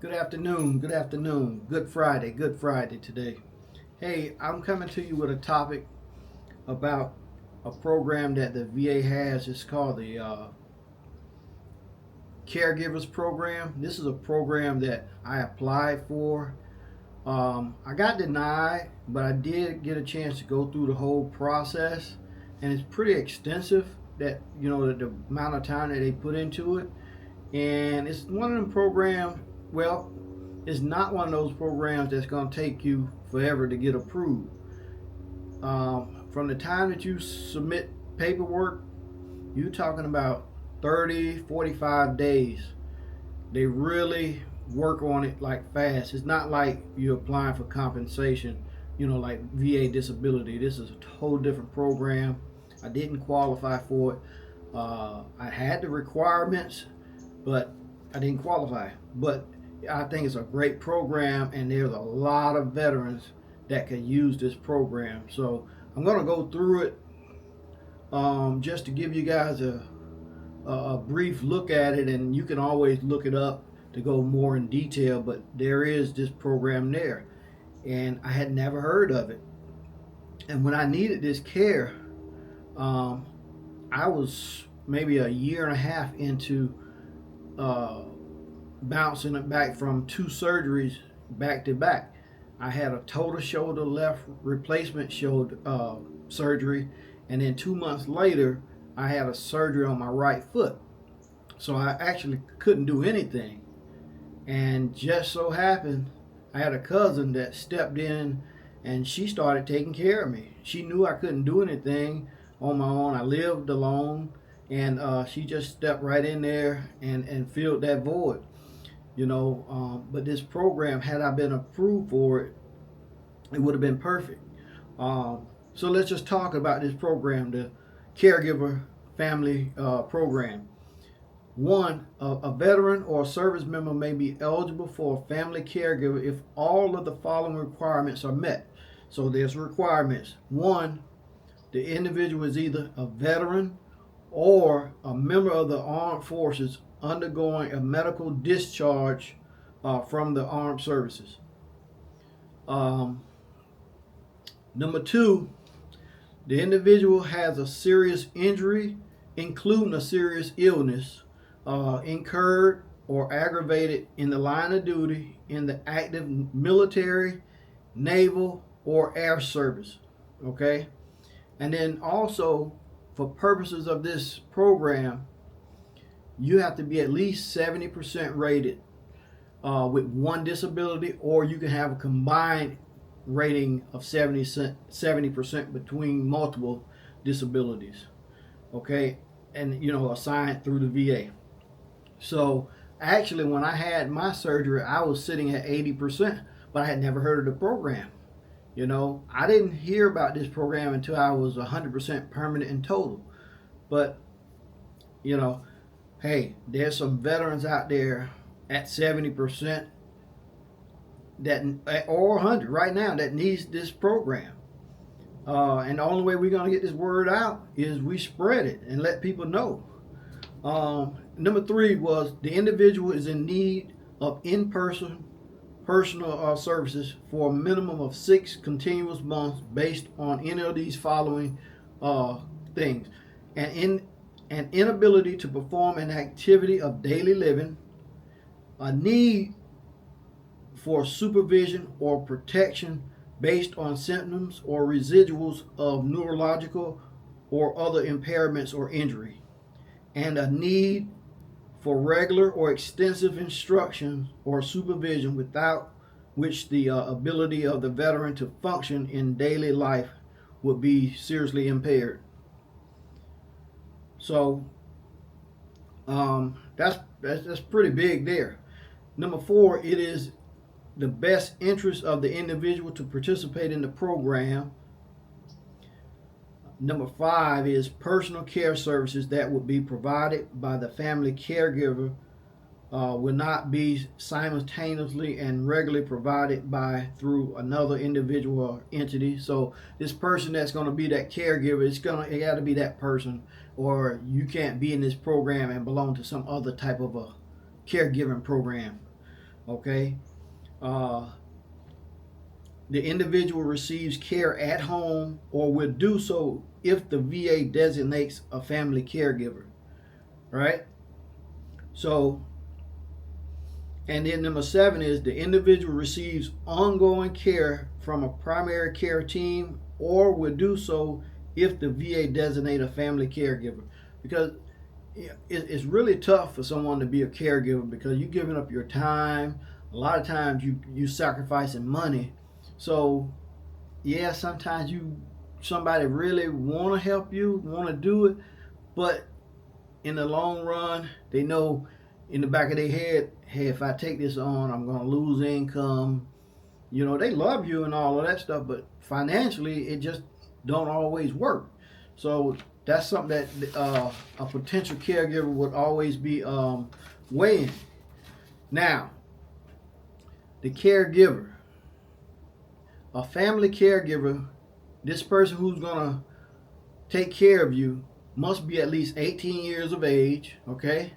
Good afternoon, good afternoon. Good Friday today. Hey, I'm coming to you with a topic about a program that the VA has. It's called the Caregivers Program. This is a program that I applied for. I got denied, but I did get a chance to go through the whole process, and it's pretty extensive. That the amount of time that they put into it, and it's one of them programs. Well, it's not one of those programs that's going to take you forever to get approved. From the time that you submit paperwork, you're talking about 30, 45 days. They really work on it like fast. It's not like you're applying for compensation, like VA disability. This is a whole different program. I didn't qualify for it. I had the requirements, but I didn't qualify. But I think it's a great program, and there's a lot of veterans that can use this program. So I'm going to go through it just to give you guys a brief look at it, and you can always look it up to go more in detail. But there is this program there, and I had never heard of it. And when I needed this care, I was maybe a year and a half into bouncing it back from 2 surgeries back to back. I had a total shoulder left replacement shoulder surgery, and then 2 months later I had a surgery on my right foot. So I actually couldn't do anything. And just so happened, I had a cousin that stepped in, and she started taking care of me. She knew I couldn't do anything on my own. I lived alone, and she just stepped right in there and filled that void. But this program, had I been approved for it, it would have been perfect. So let's just talk about this program, the Caregiver Family Program. One, a veteran or a service member may be eligible for a family caregiver if all of the following requirements are met. So there's requirements. One, the individual is either a veteran or a member of the armed forces undergoing a medical discharge from the armed services. Number 2, the individual has a serious injury, including a serious illness, incurred or aggravated in the line of duty in the active military, naval, or air service. Okay? And then also, for purposes of this program, you have to be at least 70% rated with one disability, or you can have a combined rating of 70% between multiple disabilities. Okay? And, assigned through the VA. So actually, when I had my surgery, I was sitting at 80%, but I had never heard of the program. I didn't hear about this program until I was 100% permanent and total. But, hey, there's some veterans out there at 70% or 100 right now that needs this program. And the only way we're going to get this word out is we spread it and let people know. Number 3 was the individual is in need of in-person personal services for a minimum of 6 continuous months based on any of these following things. An inability to perform an activity of daily living, a need for supervision or protection based on symptoms or residuals of neurological or other impairments or injury, and a need for regular or extensive instruction or supervision without which the ability of the veteran to function in daily life would be seriously impaired. So that's pretty big there. Number 4, it is the best interest of the individual to participate in the program. Number 5 is personal care services that would be provided by the family caregiver will not be simultaneously and regularly provided through another individual or entity. So this person that's going to be that caregiver, it got to be that person, or you can't be in this program and belong to some other type of a caregiving program. Okay. Uh, the individual receives care at home or will do so if the VA designates a family caregiver. Right? So, and then number 7 is the individual receives ongoing care from a primary care team or will do so if the VA designate a family caregiver. Because it's really tough for someone to be a caregiver because you're giving up your time. A lot of times you sacrificing money. So yeah, sometimes somebody really want to help you, want to do it, but in the long run, they know in the back of their head, hey, if I take this on, I'm going to lose income. They love you and all of that stuff, but financially, it just don't always work. So that's something that a potential caregiver would always be weighing. Now, the caregiver, a family caregiver, this person who's going to take care of you must be at least 18 years of age, okay?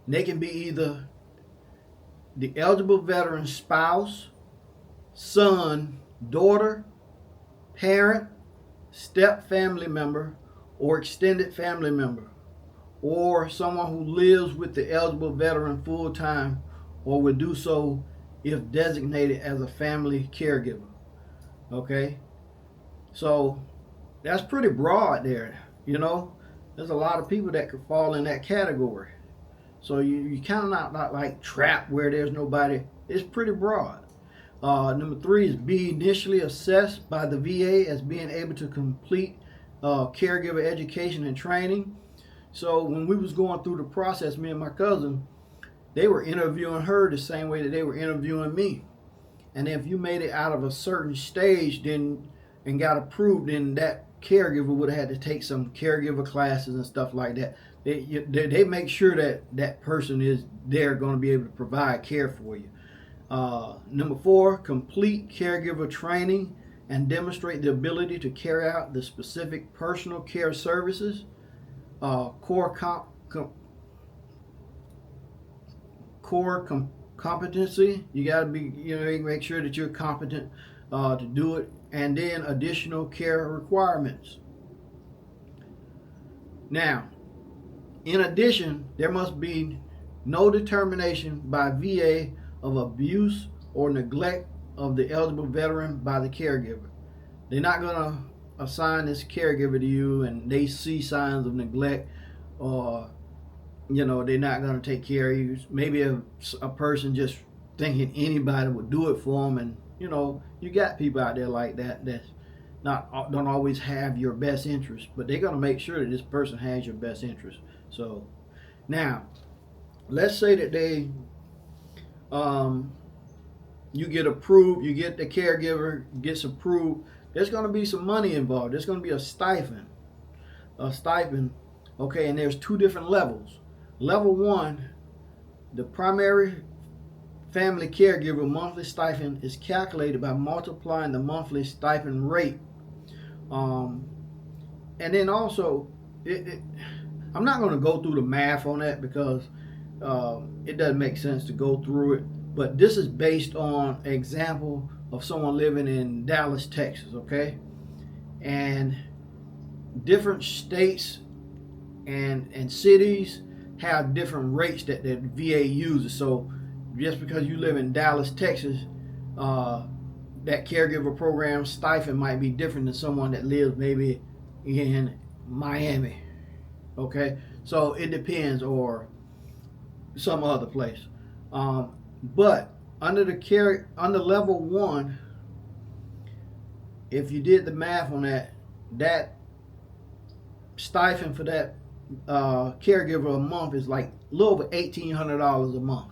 And they can be either the eligible veteran spouse, son, daughter, parent, step family member, or extended family member, or someone who lives with the eligible veteran full time or would do so if designated as a family caregiver. Okay? So that's pretty broad there. There's a lot of people that could fall in that category. So you kind of not like trapped where there's nobody. It's pretty broad. Number 3 is be initially assessed by the VA as being able to complete caregiver education and training. So when we was going through the process, me and my cousin, they were interviewing her the same way that they were interviewing me. And if you made it out of a certain stage then and got approved, then that caregiver would have had to take some caregiver classes and stuff like that. They make sure that that person is there going to be able to provide care for you. Number 4, complete caregiver training and demonstrate the ability to carry out the specific personal care services. Core competency. You got to be, make sure that you're competent to do it. And then additional care requirements. Now, in addition, there must be no determination by VA of abuse or neglect of the eligible veteran by the caregiver. They're not going to assign this caregiver to you and they see signs of neglect or they're not going to take care of you. Maybe a person just thinking anybody would do it for them, and you got people out there like that don't always have your best interest, but they're going to make sure that this person has your best interest. So now let's say that you get approved, you get the caregiver gets approved. There's going to be some money involved. There's going to be a stipend. Okay, and there's 2 different levels. Level 1, the primary family caregiver monthly stipend is calculated by multiplying the monthly stipend rate. And then also, I'm not going to go through the math on that because it doesn't make sense to go through it. But this is based on an example of someone living in Dallas, Texas, okay? And different states and cities have different rates that the VA uses. So just because you live in Dallas, Texas, that caregiver program stipend might be different than someone that lives maybe in Miami. Okay, so it depends, or some other place. But under level 1, if you did the math on that stipend for that caregiver a month is like a little over $1,800 a month,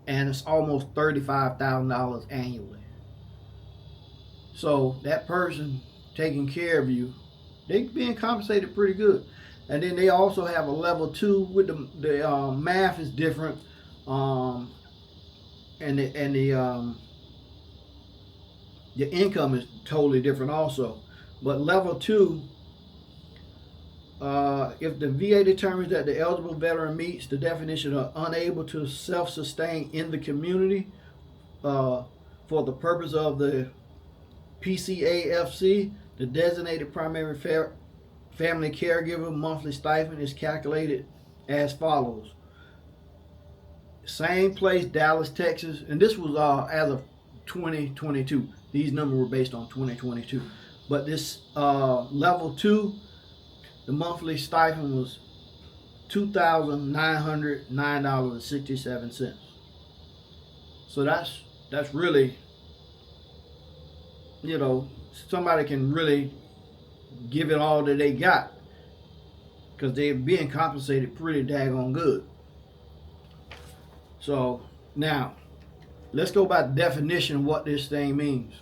and it's almost $35,000 annually. So that person taking care of you, they being compensated pretty good. And then they also have a level 2 with the math is different, and the income is totally different also. But level 2, if the VA determines that the eligible veteran meets the definition of unable to self-sustain in the community for the purpose of the PCAFC, the designated primary family caregiver monthly stipend is calculated as follows. Same place, Dallas, Texas, and this was as of 2022. These numbers were based on 2022. But this level 2, the monthly stipend was $2,909.67. So that's really, somebody can really give it all that they got because they're being compensated pretty daggone good. So now let's go by the definition of what this thing means.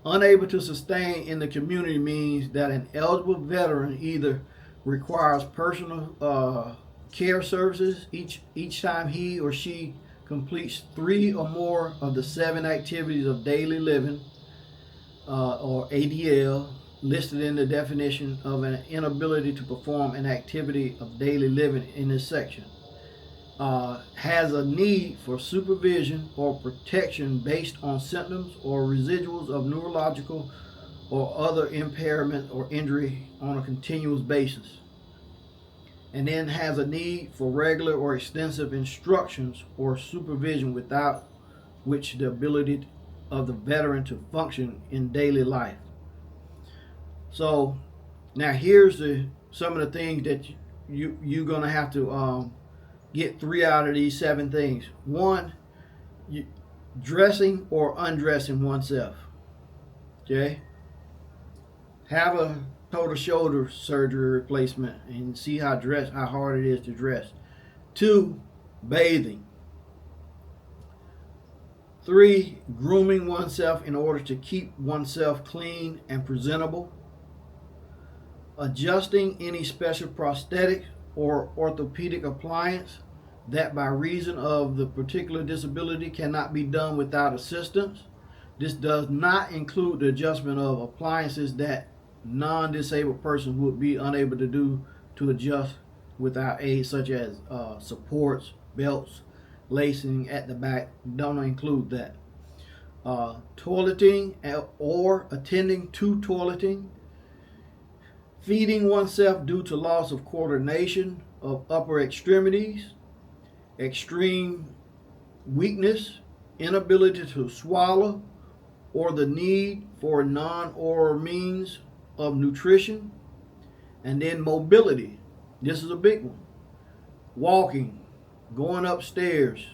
Unable to sustain in the community means that an eligible veteran either requires personal care services each time he or she completes 3 or more of the 7 activities of daily living, or ADL, listed in the definition of an inability to perform an activity of daily living in this section. Has a need for supervision or protection based on symptoms or residuals of neurological or other impairment or injury on a continuous basis. And then has a need for regular or extensive instructions or supervision without which the ability of the veteran to function in daily life. So now here's some of the things that you're going to have to get 3 out of these 7 things. 1, dressing or undressing oneself. Okay? Have a total shoulder surgery replacement and see how hard it is to dress. 2, bathing. 3, grooming oneself in order to keep oneself clean and presentable. Adjusting any special prosthetic or orthopedic appliance that by reason of the particular disability cannot be done without assistance. This does not include the adjustment of appliances that non-disabled person would be unable to do to adjust without aid, such as supports, belts, lacing at the back. Don't include that. Toileting or attending to toileting. Feeding oneself due to loss of coordination of upper extremities, extreme weakness, inability to swallow, or the need for non-oral means of nutrition. And then mobility. This is a big one. Walking, going upstairs,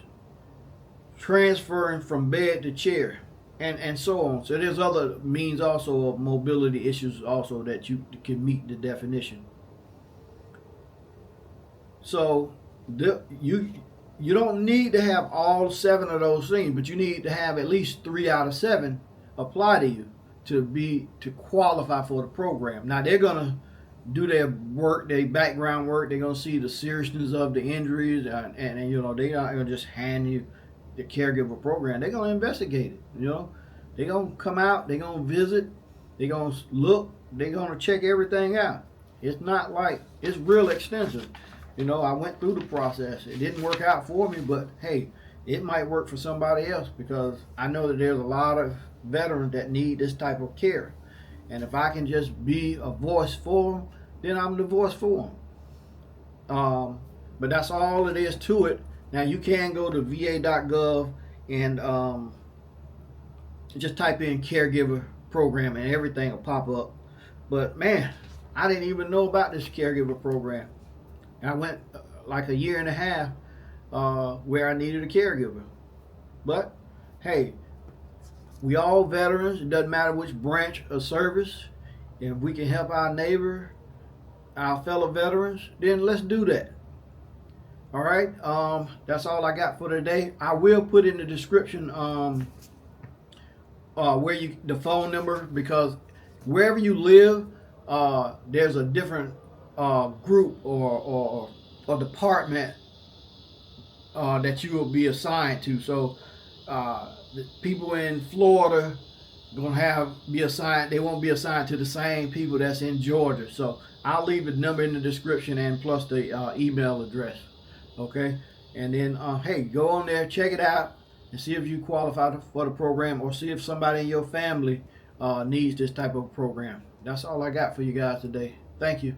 transferring from bed to chair, and so on. So there's other means also of mobility issues also that you can meet the definition. So you don't need to have all 7 of those things, but you need to have at least 3 out of 7 apply to you to qualify for the program. Now they're gonna do their work, their background work. They're gonna see the seriousness of the injuries, and they're not gonna just hand you the caregiver program. They're gonna investigate it. They're gonna come out. They're gonna visit. They're gonna look. They're gonna check everything out. It's not like it's real extensive. I went through the process. It didn't work out for me, but hey, it might work for somebody else because I know that there's a lot of veterans that need this type of care. And if I can just be a voice for them, then I'm the voice for them. But that's all it is to it. Now you can go to va.gov and just type in caregiver program and everything will pop up. But man, I didn't even know about this caregiver program. I went like a year and a half where I needed a caregiver. But hey, we all veterans. It doesn't matter which branch of service. If we can help our neighbor, our fellow veterans, then let's do that. All right, that's all I got for today. I will put in the description where the phone number, because wherever you live, there's a different group or department that you will be assigned to. So the people in Florida gonna be assigned. They won't be assigned to the same people that's in Georgia. So I'll leave the number in the description and plus the email address. Okay, and then hey, go on there, check it out, and see if you qualify for the program, or see if somebody in your family needs this type of program. That's all I got for you guys today. Thank you.